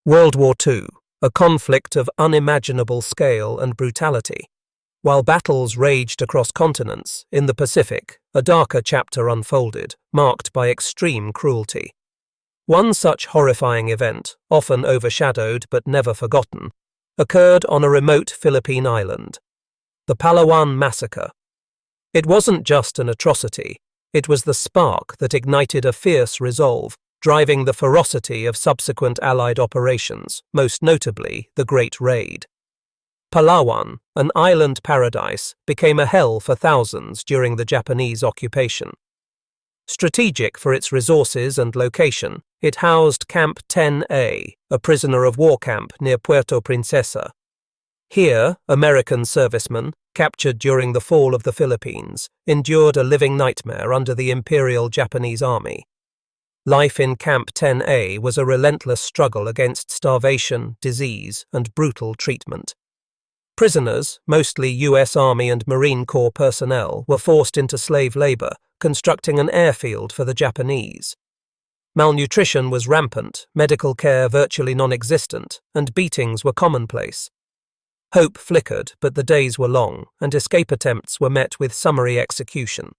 World War II, a conflict of unimaginable scale and brutality. While battles raged across continents, in the Pacific, a darker chapter unfolded, marked by extreme cruelty. One such horrifying event, often overshadowed but never forgotten, occurred on a remote Philippine island. The Palawan Massacre. It wasn't just an atrocity, it was the spark that ignited a fierce resolve, driving the ferocity of subsequent Allied operations, most notably the Great Raid. Palawan, an island paradise, became a hell for thousands during the Japanese occupation. Strategic for its resources and location, it housed Camp 10A, a prisoner of war camp near Puerto Princesa. Here, American servicemen, captured during the fall of the Philippines, endured a living nightmare under the Imperial Japanese Army. Life in Camp 10A was a relentless struggle against starvation, disease, and brutal treatment. Prisoners, mostly U.S. Army and Marine Corps personnel, were forced into slave labor, constructing an airfield for the Japanese. Malnutrition was rampant, medical care virtually non-existent, and beatings were commonplace. Hope flickered, but the days were long, and escape attempts were met with summary execution.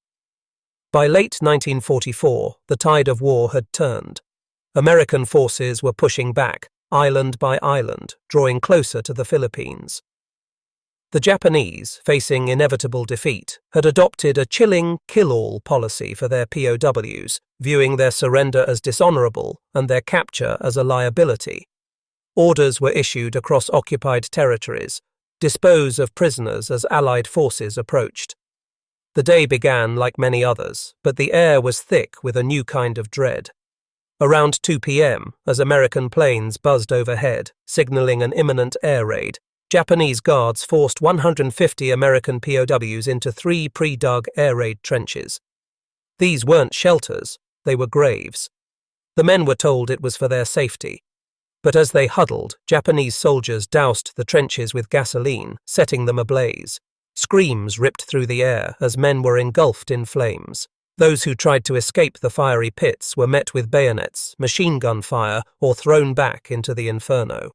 By late 1944, the tide of war had turned. American forces were pushing back, island by island, drawing closer to the Philippines. The Japanese, facing inevitable defeat, had adopted a chilling kill-all policy for their POWs, viewing their surrender as dishonorable and their capture as a liability. Orders were issued across occupied territories, dispose of prisoners as Allied forces approached. The day began like many others, but the air was thick with a new kind of dread. Around 2 p.m., as American planes buzzed overhead, signaling an imminent air raid, Japanese guards forced 150 American POWs into 3 pre-dug air raid trenches. These weren't shelters, they were graves. The men were told it was for their safety. But as they huddled, Japanese soldiers doused the trenches with gasoline, setting them ablaze. Screams ripped through the air as men were engulfed in flames. Those who tried to escape the fiery pits were met with bayonets, machine gun fire, or thrown back into the inferno.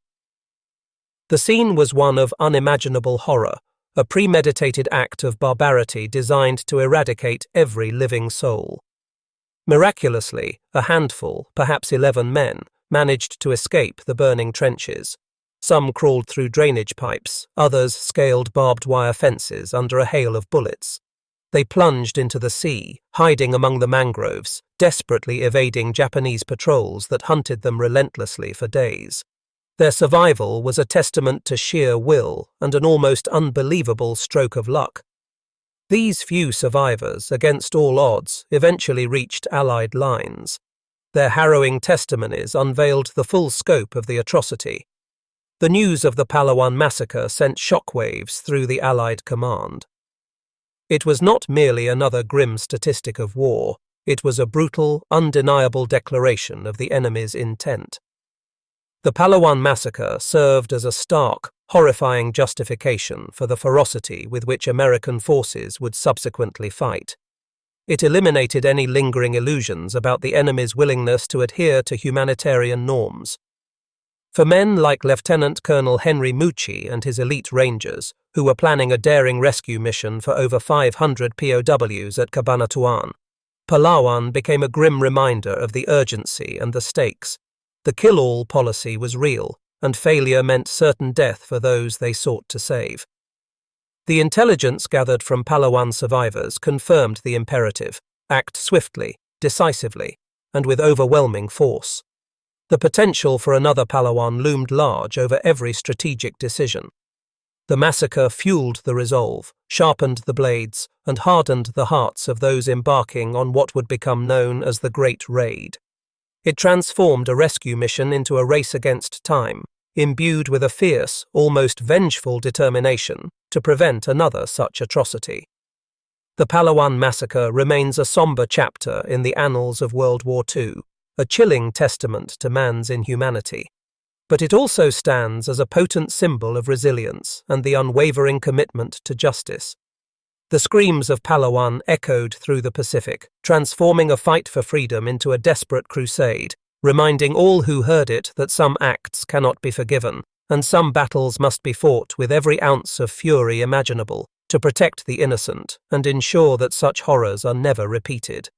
The scene was one of unimaginable horror, a premeditated act of barbarity designed to eradicate every living soul. Miraculously, a handful, perhaps 11 men, managed to escape the burning trenches. Some crawled through drainage pipes, others scaled barbed wire fences under a hail of bullets. They plunged into the sea, hiding among the mangroves, desperately evading Japanese patrols that hunted them relentlessly for days. Their survival was a testament to sheer will and an almost unbelievable stroke of luck. These few survivors, against all odds, eventually reached Allied lines. Their harrowing testimonies unveiled the full scope of the atrocity. The news of the Palawan Massacre sent shockwaves through the Allied command. It was not merely another grim statistic of war, it was a brutal, undeniable declaration of the enemy's intent. The Palawan Massacre served as a stark, horrifying justification for the ferocity with which American forces would subsequently fight. It eliminated any lingering illusions about the enemy's willingness to adhere to humanitarian norms. For men like Lieutenant Colonel Henry Mucci and his elite rangers, who were planning a daring rescue mission for over 500 POWs at Cabanatuan, Palawan became a grim reminder of the urgency and the stakes. The kill-all policy was real, and failure meant certain death for those they sought to save. The intelligence gathered from Palawan survivors confirmed the imperative: act swiftly, decisively, and with overwhelming force. The potential for another Palawan loomed large over every strategic decision. The massacre fueled the resolve, sharpened the blades, and hardened the hearts of those embarking on what would become known as the Great Raid. It transformed a rescue mission into a race against time, imbued with a fierce, almost vengeful determination to prevent another such atrocity. The Palawan Massacre remains a somber chapter in the annals of World War II, a chilling testament to man's inhumanity. But it also stands as a potent symbol of resilience and the unwavering commitment to justice. The screams of Palawan echoed through the Pacific, transforming a fight for freedom into a desperate crusade, reminding all who heard it that some acts cannot be forgiven, and some battles must be fought with every ounce of fury imaginable to protect the innocent and ensure that such horrors are never repeated.